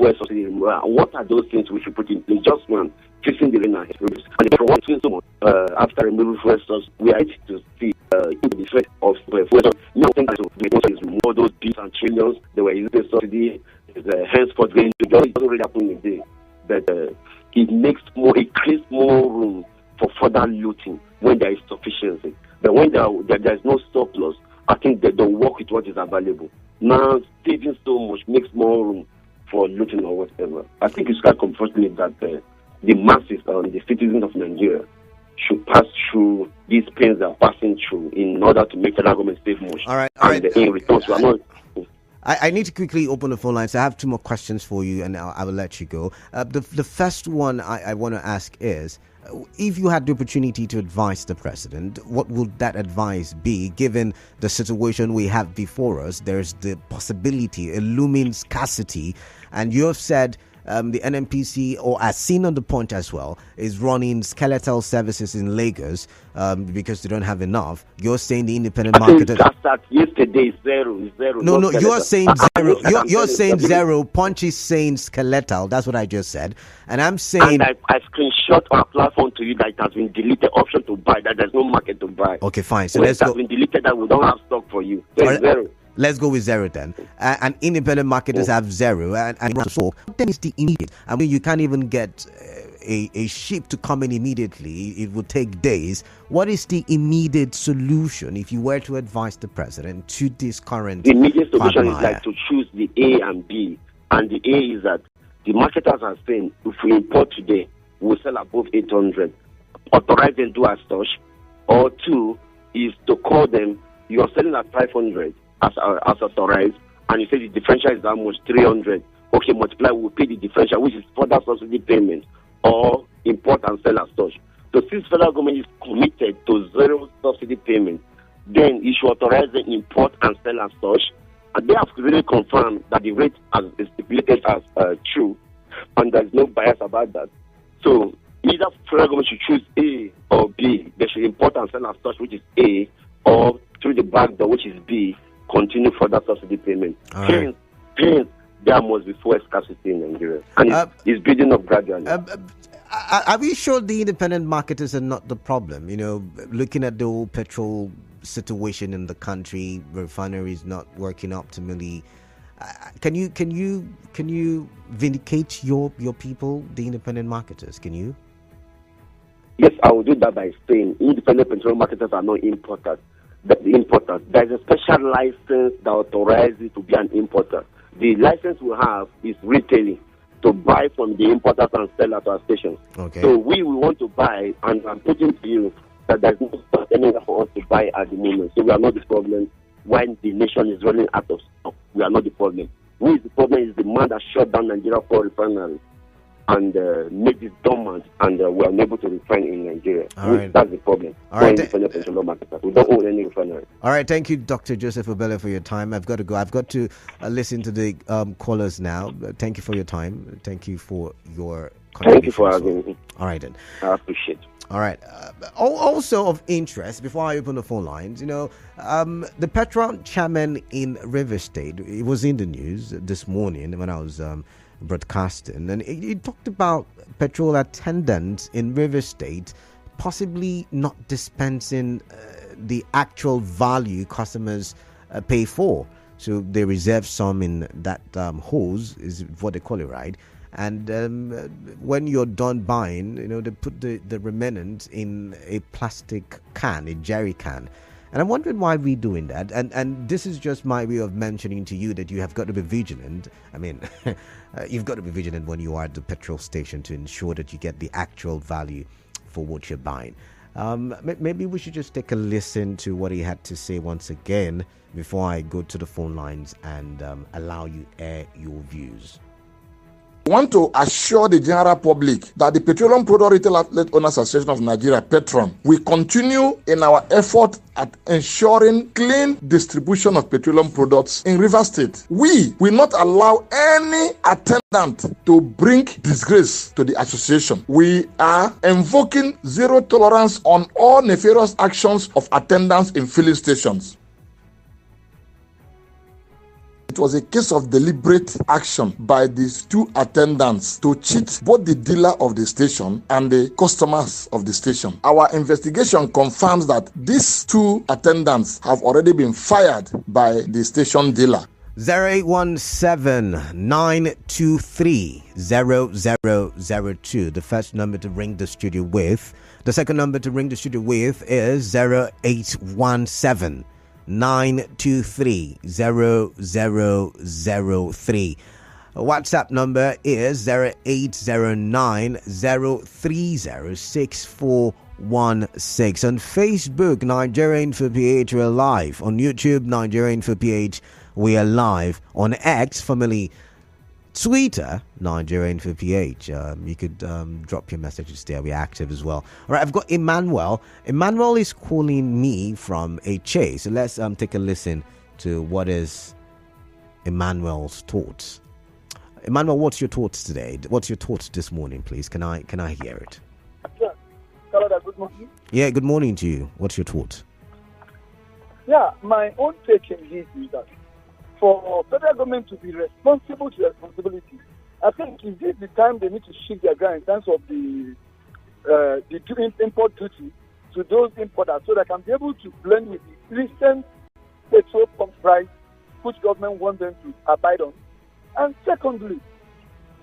fuel subsidy. What are those things we should put in place? Just one, fixing the rain and rivers. And for one thing, so much after removing fuel subsidy, we are ready to see the threat of fuel subsidy. No thing that is more those bills and trillions that were using subsidy is henceforth going to just already happen today. But it creates more room for further looting when there is sufficiency. But when there is no surplus, I think they don't work with what is available. Now, saving so much makes more room for looting or whatever. I think it's quite comforting that the masses and the citizens of Nigeria should pass through these pains they are passing through in order to make the government save much. All right. In return, we are not. I need to quickly open the phone lines. I have two more questions for you, and I will let you go. The first one I want to ask is, if you had the opportunity to advise the president, what would that advice be, given the situation we have before us? There's the possibility, a looming scarcity, and you have said the NNPC, or as seen on the point as well, is running skeletal services in Lagos because they don't have enough. You're saying the independent market. Yesterday is zero. No, you're saying zero. You're saying zero. Punch is saying skeletal. That's what I just said. And I'm saying. And I screenshot our platform to you that it has been deleted. Option to buy. That there's no market to buy. Okay, fine. So let's go. It has been deleted. That we don't have stock for you. So zero. Let's go with zero then. And independent marketers have zero. And so then it's the immediate. I mean, you can't even get a ship to come in immediately. It would take days. What is the immediate solution if you were to advise the president to this current? The immediate solution is like to choose the A and B. And the A is that the marketers are saying if we import today, we'll sell above 800. Authorize them to as such. Or two is to call them, you are selling at 500. As authorized, and you say the differential is how much? 300. Okay, multiply, we'll pay the differential, which is further subsidy payment, or import and sell as such. So since federal government is committed to zero subsidy payment, then you should authorize the import and sell as such, and they have to really confirm that the rate as stipulated as true, and there's no bias about that. So either federal government should choose A or B. They should import and sell as such, which is A, or through the back door, which is B, continue further subsidy payment. Hence, there must be fuel scarcity in Nigeria. And it's building up gradually. Are we sure the independent marketers are not the problem? You know, looking at the whole petrol situation in the country, refineries not working optimally. Can you vindicate your people, the independent marketers? Can you? Yes, I will do that by saying independent petrol marketers are not importers. The importers. There is a special license that authorizes it to be an importer. The license we have is retailing, to buy from the importers and sell at our stations. Okay. So we want to buy, and I'm putting to you that there's no anywhere for us to buy at the moment. So we are not the problem when the nation is running out of stock. We are not the problem. Who is the problem is the man that shut down Nigeria for refineries and made it dormant, and we are unable to refine in Nigeria. Right. That's the problem. All right. We don't own any refinery. All right. Thank you, Dr. Joseph Obele, for your time. I've got to go. I've got to listen to the callers now. Thank you for your time. Thank you for your contribution. Thank you for having me. All right, then. I appreciate it. All right. Also of interest, before I open the phone lines, the Petrol chairman in River State, it was in the news this morning when I was broadcasting, and he talked about petrol attendants in River State possibly not dispensing the actual value customers pay for. So they reserve some in that hose, is what they call it, right? And when you're done buying, they put the remnant in a plastic can, a jerry can. And I'm wondering why we're doing that. And this is just my way of mentioning to you that you have got to be vigilant. I mean, you've got to be vigilant when you are at the petrol station to ensure that you get the actual value for what you're buying. Maybe we should just take a listen to what he had to say once again before I go to the phone lines and allow you air your views. I want to assure the general public that the Petroleum Product Retail Outlet Owners Association of Nigeria, Petrol, will continue in our effort at ensuring clean distribution of petroleum products in Rivers State. We will not allow any attendant to bring disgrace to the association. We are invoking zero tolerance on all nefarious actions of attendants in filling stations. It was a case of deliberate action by these two attendants to cheat both the dealer of the station and the customers of the station. Our investigation confirms that these two attendants have already been fired by the station dealer. 0817-923-0002, the first number to ring the studio with. The second number to ring the studio with is 0817-923-0003. WhatsApp number is 0809-030-6416. On Facebook, Nigeria Info PH, we're live. On YouTube, Nigeria Info PH, we are live. On X, formerly Twitter, Nigeria Info PH. You could drop your messages there. We're active as well. All right, I've got Emmanuel. Emmanuel is calling me from HA. So let's take a listen to what is Emmanuel's thoughts. Emmanuel, what's your thoughts today? What's your thoughts this morning, please? Can I hear it? Yeah. Hello, good morning. Yeah, good morning to you. What's your thoughts? Yeah, my own take in this is that for federal government to be responsible to responsibility, I think is this the time they need to shift their ground in terms of the import duty to those importers so they can be able to blend with the recent petrol pump price which government wants them to abide on. And secondly,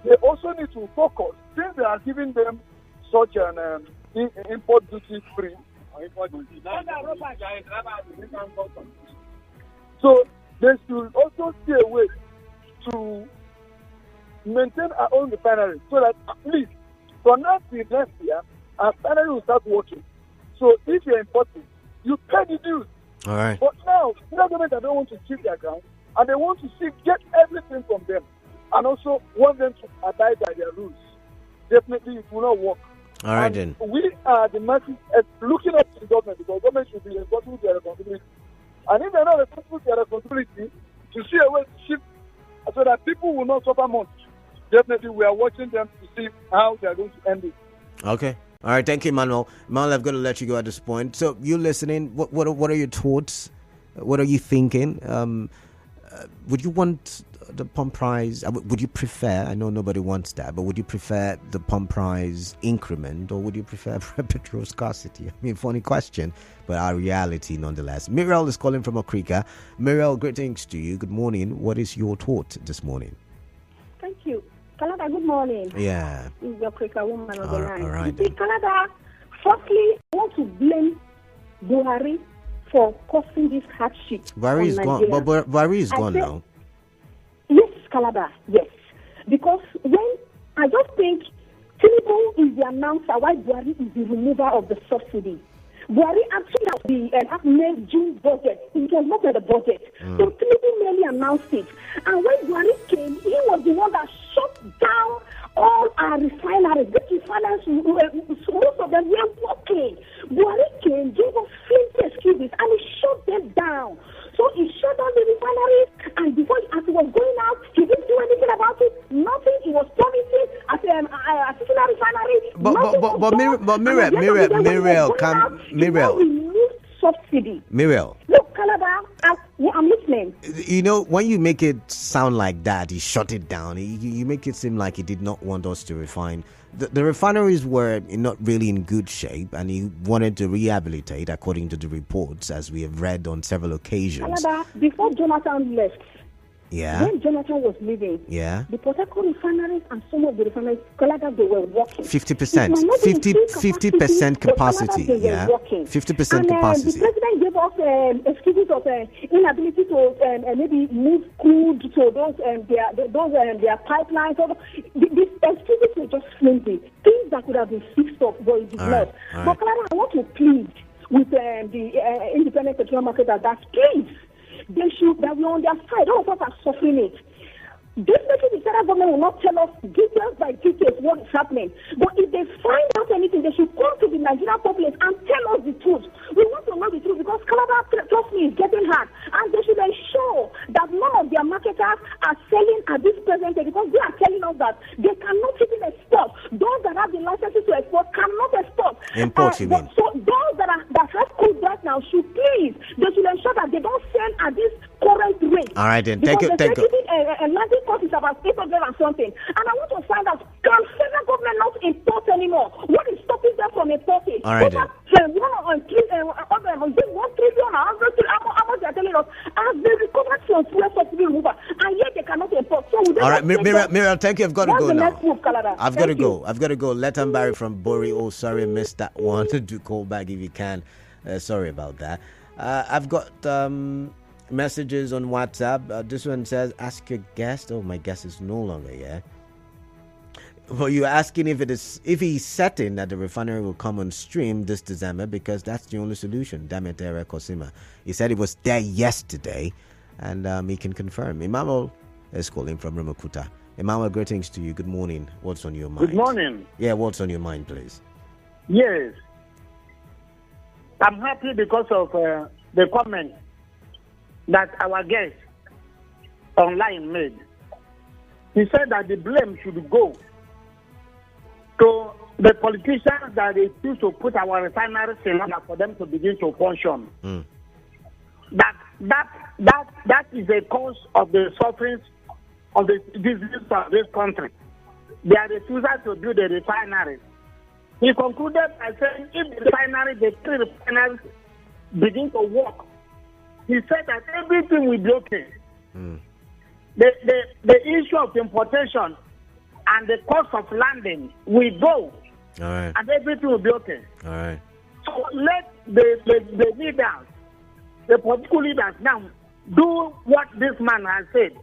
they also need to focus, since they are giving them such an import duty free. So they should also see a way to maintain our own refinery so that at least for now till next year, our refinery will start working. So if you're importing, you pay the dues. All right. But now, the government don't want to keep their ground, and they want to get everything from them, and also want them to abide by their rules. Definitely, it will not work. All right, then. We are the masses looking up to the government, because government should be responsible to their responsibility. And if they're not responsible to their responsibility, to see a way to shift so that people will not suffer much. Definitely, we are watching them to see how they are going to end it. Okay. All right. Thank you, Emmanuel. Emmanuel, I've got to let you go at this point. So, you listening? What are your thoughts? What are you thinking? Would you want the pump price? Would you prefer? I know nobody wants that, but would you prefer the pump price increment, or would you prefer petrol scarcity? I mean, funny question, but our reality nonetheless. Muriel is calling from Okrika. Muriel, greetings to you. Good morning. What is your thought this morning? Thank you. Canada, good morning. Yeah. This is the Okrika woman of the line. All right. You see, Canada, firstly, I want to blame Buhari for causing this hardship. Buhari is gone. But Buhari is gone now. Yes, Calabar, yes. Because when I just think Tinubu is the announcer why Buhari is the remover of the subsidy. Buhari actually has the May June budget. It was not in the budget. So Tinubu merely announced it. And when Buhari came, he was the one that shut down all our refineries. These refineries, most of them were working. Buhari came, gave us flimsy excuses, and he shut them down. So he shut down the refineries, and before, as he was going out, he didn't do anything about it. Nothing. He was promising at a refinery. Miriam, subsidy. Miriam. Look, Calabar, I'm listening. You know, when you make it sound like that, he shut it down. You make it seem like he did not want us to refine. The refineries were not really in good shape, and he wanted to rehabilitate, according to the reports, as we have read on several occasions. Calabar, before Jonathan left, yeah. When Jonathan was leaving, yeah, the Port Harcourt refineries and some of the refineries, Canada, they were working. 50%. 50% capacity. Yeah. 50% capacity. The president gave us excuses of inability to maybe move crude to those their pipelines. These excuses were just flimsy. Things that could have been fixed up, but it did not. But Canada, I want to plead with the independent petroleum marketers that please, they should, that we're on their side. All of us are suffering it. Definitely the federal government will not tell us details by details what is happening. But if they find out anything, they should come to the Nigerian populace and tell us the truth. We want to know the truth because Calabar, trust me, is getting hard. And they should ensure that none of their marketers are selling at this present day, because they are telling us that they cannot even export. Those that have the licenses to export cannot export. Import, you mean? So those that have crude right now should please, they should ensure that they don't sell at this current different rate. All right, then. Thank you. A landing cost is about 800 and something. And I want to find out, can federal government not import anymore? What is stopping them from importing? All right, then. 1 trillion, how much they're telling us, as they recovered from fuel subsidy removal, and yet they cannot import. So all right, Miriam, thank you. I've got to go now. I've got to go. Let them Barry from Bori. Oh, sorry, I missed that one. Do call back if you can. Sorry about that. I've got messages on WhatsApp. This one says, ask your guest. Oh, my guest is no longer here. Well, you're asking if he's certain that the refinery will come on stream this December, because that's the only solution. Dametere Kosima. He said he was there yesterday, and he can confirm. Emmanuel is calling from Ramakuta. Emmanuel, greetings to you. Good morning. What's on your mind? Good morning. Yeah, what's on your mind, please? Yes. I'm happy because of the comment that our guest online made. He said that the blame should go to the politicians that they choose to put our refineries in order for them to begin to function. That is the cause of the sufferings of the disease of this country. They are refusing to build the refineries. He concluded by saying if the three refineries begin to work, he said that everything will be okay. The issue of importation and the cost of landing will go. All right. And everything will be okay. All right. So let the leaders, the political leaders now, do what this man has said,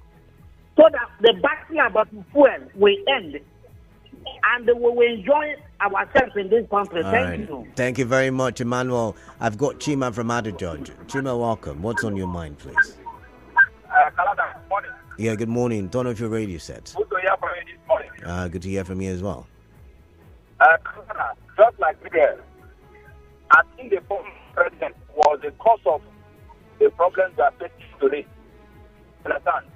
so that the battle about fuel will end and we will enjoy ourselves in this country. Thank you. Thank you very much, Emmanuel. I've got Chima from Adojudge. Chima, welcome. What's on your mind, please? Kalada, good morning. Yeah, good morning. Turn off your radio set. Good to hear from you this morning. Good to hear from you as well. Kalada, just like Miguel, I think the former president was the cause of the problems that are facing today. Understand?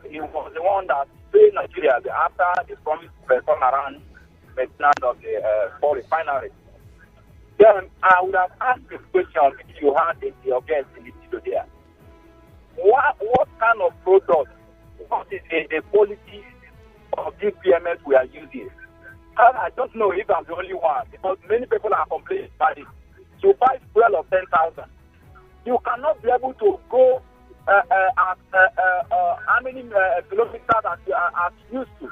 He was the one that failed Nigeria after the promise to turn around maintenance of the four refineries. Then I would have asked the question if you had your guest in the studio there. What kind of product, what is the quality of this PMS we are using? I don't know if I'm the only one, because many people are complaining about it. To buy fuel of 10,000, you cannot be able to go at how many kilometers as used to.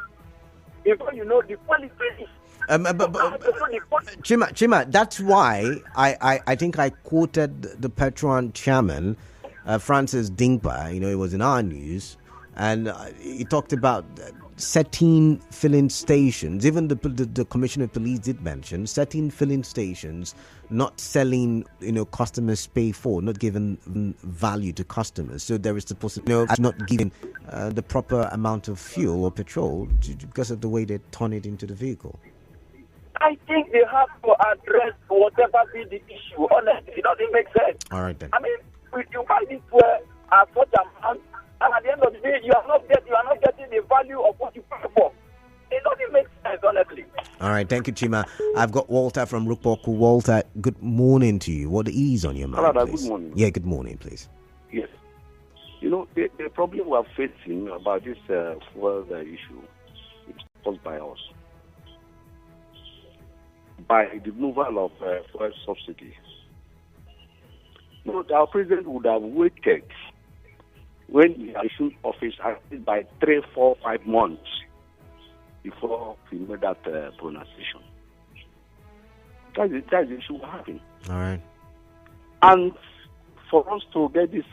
Before you know the quality. Chima, that's why I think I quoted the Petrol chairman, Francis Dingpa. It was in our news, and he talked about setting filling stations. Even the commissioner of police did mention setting filling stations, not selling, customers pay for, not giving value to customers. So there is the possibility of not giving the proper amount of fuel or petrol because of the way they turn it into the vehicle. I think they have to address whatever be the issue. Honestly, it doesn't make sense. All right then. I mean, if you buy this fuel at such amount, and at the end of the day, you are not getting the value of what you pay for. It doesn't make sense, honestly. All right, thank you, Chima. I've got Walter from Rukpoku. Walter, good morning to you. What is on your mind, Hello, please? good morning. Yeah, good morning, please. Yes. The problem we are facing about this fuel issue is caused by us. By the removal of fuel subsidy. Our president would have waited when he assumed office by 3, 4, 5 months before he made that pronunciation. That's the issue we're having. All right. And for us to get this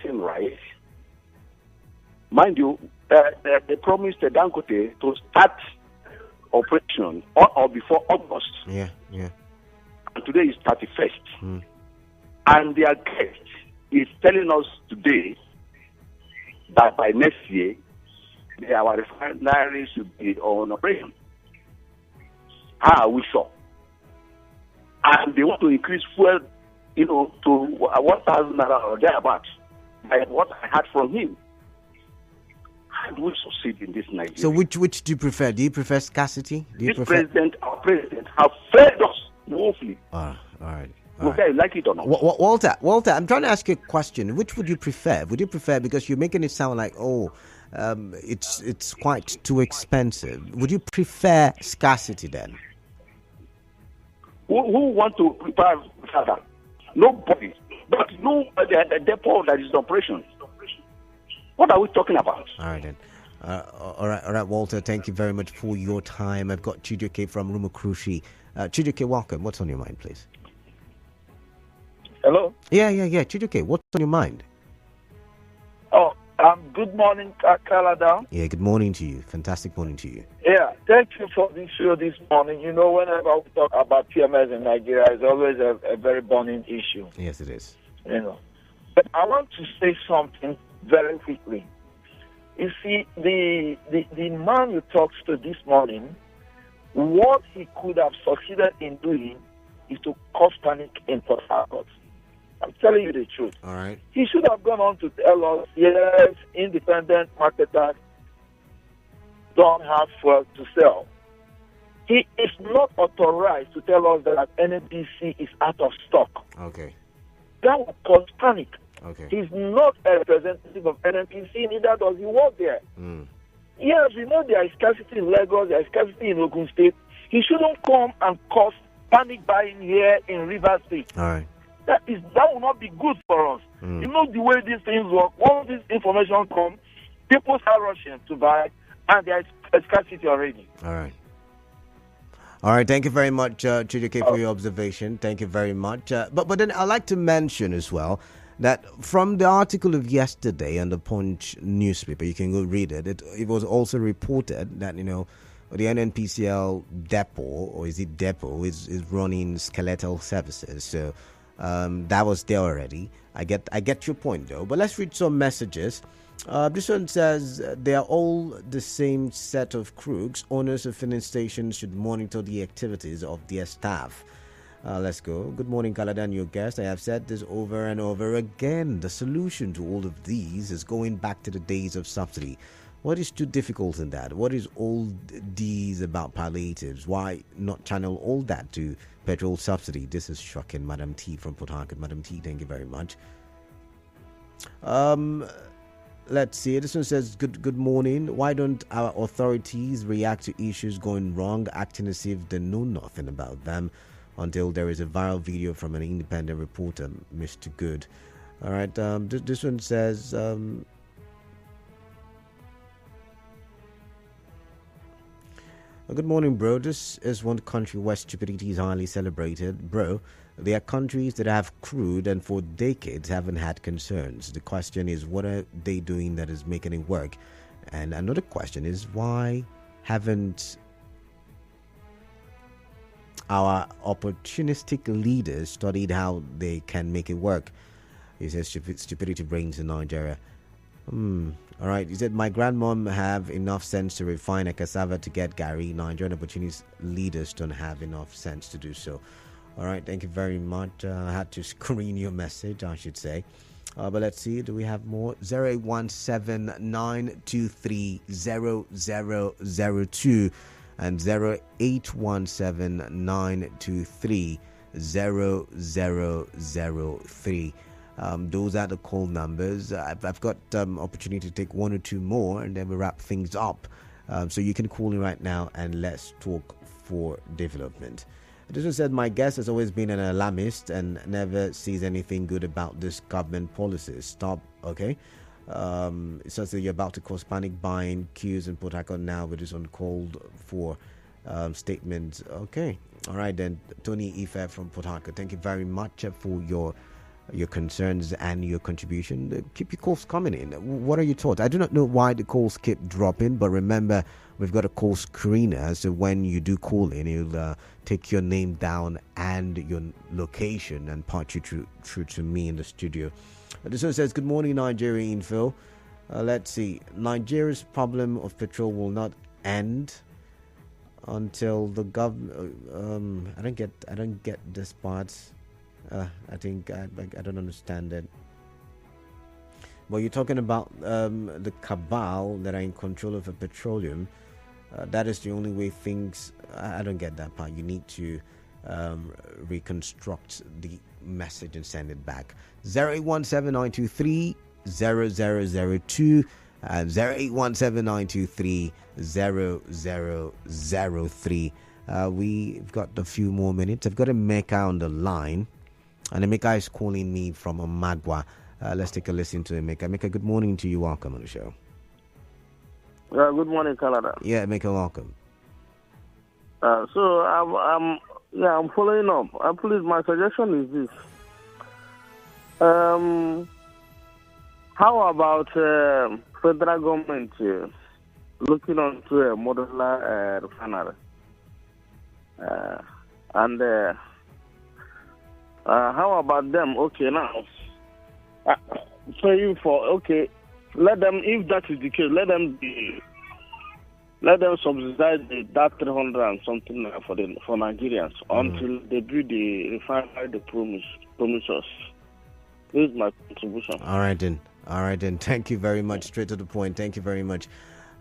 thing right, mind you, they promised Dangote to start operation or before August. Yeah. And today is 31st. And their guest is telling us today that by next year, our refinery should be on operation. How are we sure? And they want to increase fuel, to 1,000 naira or thereabouts. By what I heard from him. How do we succeed in this Nigeria? So which do you prefer? Do you prefer scarcity? Our president, have failed us woefully. All right. Whether you like it or not. Walter, I'm trying to ask you a question. Which would you prefer? Would you prefer, because you're making it sound like, it's quite too expensive. Would you prefer scarcity then? Who want to prepare further? Nobody. But no, the depot that is in operation. What are we talking about? All right then. All right, Walter. Thank you very much for your time. I've got Chijoke from Rumokrushi. Chijoke, welcome. What's on your mind, please? Hello? Yeah. Chijoke, what's on your mind? Good morning, Kalada. Yeah, good morning to you. Fantastic morning to you. Yeah, thank you for this show this morning. You know, whenever we talk about PMS in Nigeria, it's always a very burning issue. Yes, it is. You know, but I want to say something very quickly. You see, the man you talked to this morning, what he could have succeeded in doing is to cause panic in Port Harcourt. I'm telling you the truth. All right. He should have gone on to tell us, yes, independent marketers don't have fuel to sell. He is not authorized to tell us that NNPC is out of stock. Okay. That would cause panic. Okay. He's not a representative of NNPC, neither does he work there. Yes, we know there is scarcity in Lagos, there is scarcity in Ogun State. He shouldn't come and cause panic buying here in Rivers State. All right. That will not be good for us. You know the way these things work. Once this information comes, people start rushing to buy, and there is a scarcity already. All right. All right. Thank you very much, Chijoke, for your observation. Thank you very much. But then I'd like to mention as well that from the article of yesterday on the Punch newspaper, you can go read it. It was also reported that, the NNPCL depot, or is it depot, is running skeletal services. So that was there already. I get your point though. But let's read some messages. This one says they are all the same set of crooks. Owners of filling stations should monitor the activities of their staff. Let's go. Good morning, Kaladan, your guest. I have said this over and over again. The solution to all of these is going back to the days of subsidy. What is too difficult in that? What is all these about palliatives? Why not channel all that to petrol subsidy? This is shocking, Madam T from Port Harcourt. Madam T, thank you very much. Let's see. This one says, good morning. Why don't our authorities react to issues going wrong, acting as if they know nothing about them until there is a viral video from an independent reporter, Mr. Good? All right. This one says, good morning, bro. This is one country where stupidity is highly celebrated. Bro, there are countries that have crude and for decades haven't had concerns. The question is, what are they doing that is making it work? And another question is, why haven't our opportunistic leaders studied how they can make it work? He says stupidity brings in Nigeria. All right. He said, my grandmom have enough sense to refine a cassava to get Gary. Nigerian opportunist leaders don't have enough sense to do so. All right. Thank you very much. I had to screen your message, I should say. But let's see. Do we have more? 0817-923-0002 and 0817-923-0003. Those are the call numbers. I've got opportunity to take one or two more, and then we wrap things up. So you can call in right now, and let's talk for development. This one said, my guest has always been an alarmist and never sees anything good about this government policies. Stop, okay? It says that you're about to cause panic buying queues in Port Harcourt now with this uncalled for statement. Okay. All right, then. Tony Ife from Port Harcourt, thank you very much for your concerns and your contribution. Keep your calls coming in. What are your thoughts? I do not know why the calls keep dropping, but remember, we've got a call screener, so when you do call in, it'll take your name down and your location and part you through to me in the studio. This one says, good morning, Nigeria Info. Let's see. Nigeria's problem of petrol will not end until the government. I don't get this part. I think I don't understand it. But you're talking about the cabal that are in control of the petroleum. That is the only way things. I don't get that part. You need to reconstruct the message and send it back. 08179230002 and 08179230003. We've got a few more minutes. I've got Emeka on the line, and Emeka is calling me from Amagwa. Let's take a listen to Emeka. Emeka, good morning to you. Welcome on the show. Good morning, Canada. Yeah, Emeka, welcome. So I'm following up. Please, my suggestion is this. How about federal government looking onto a modular refinery? And how about them? Okay, now praying for let them, if that is the case, let them subsidize that 300 and something for Nigerians until they build the refinery they promise us. This is my contribution. All right then. Thank you very much. Straight to the point. Thank you very much.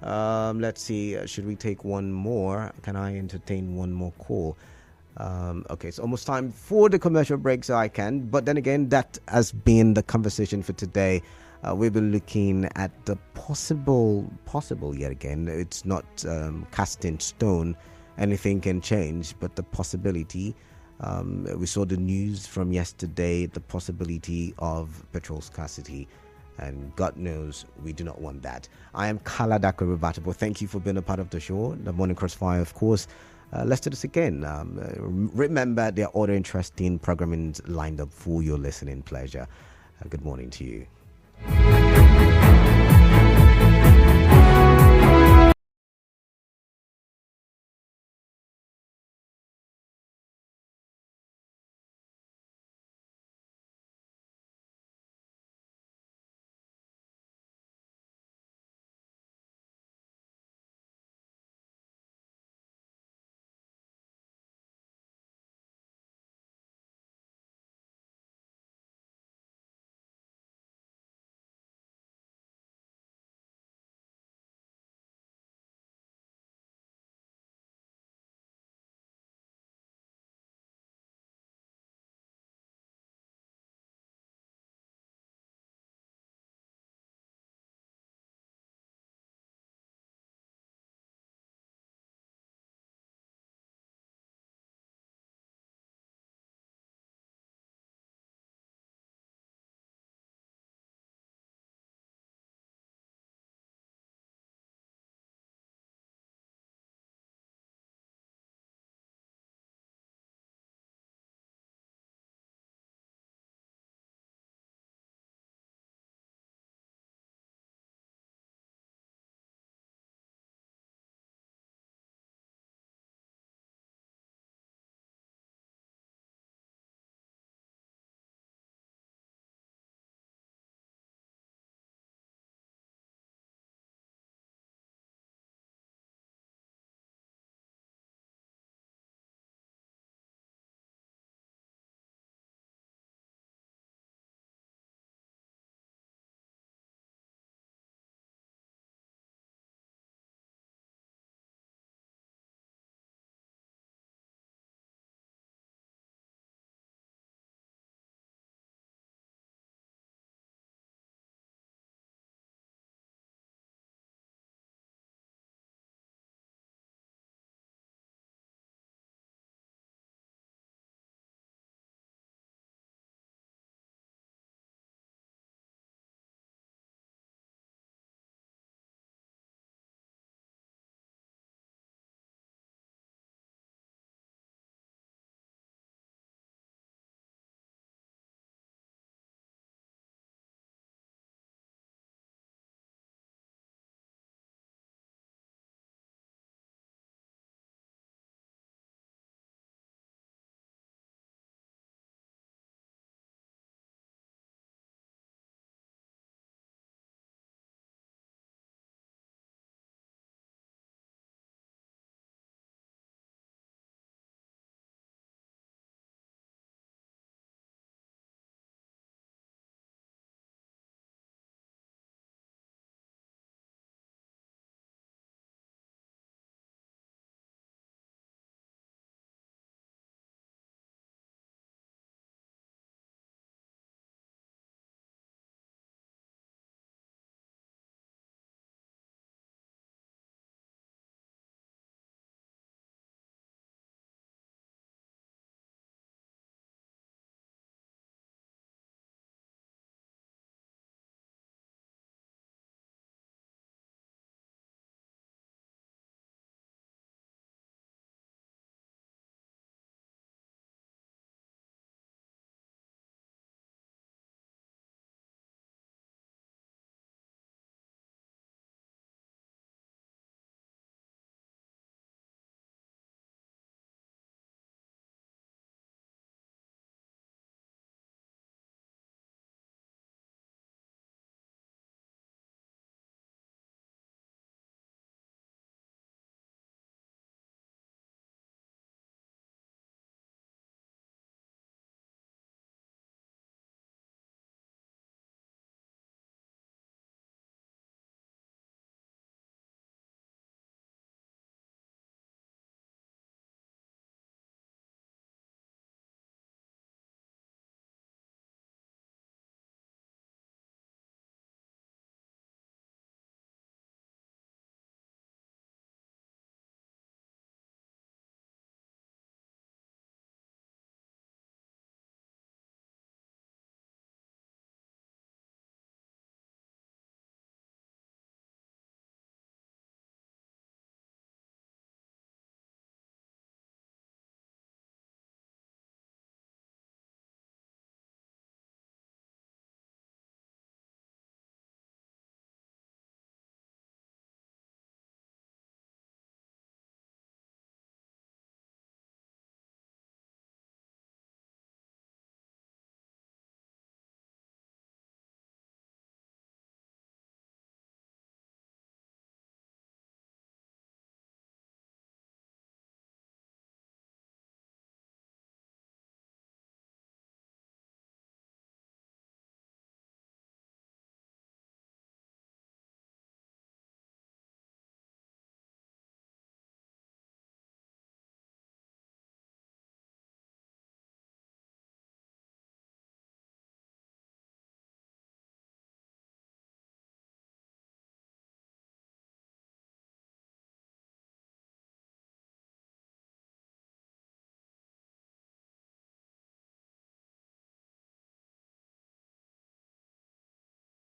Let's see. Should we take one more? Can I entertain one more call? Okay, it's almost time for the commercial break, so I can. But then again, that has been the conversation for today. We've been looking at the possible yet again. It's not cast in stone. Anything can change, but the possibility. We saw the news from yesterday, the possibility of petrol scarcity. And God knows we do not want that. I am Kala Dakaribatabo. Thank you for being a part of the show. The Morning Crossfire, of course. Let's do this again. Remember, there are other interesting programming lined up for your listening pleasure. Good morning to you.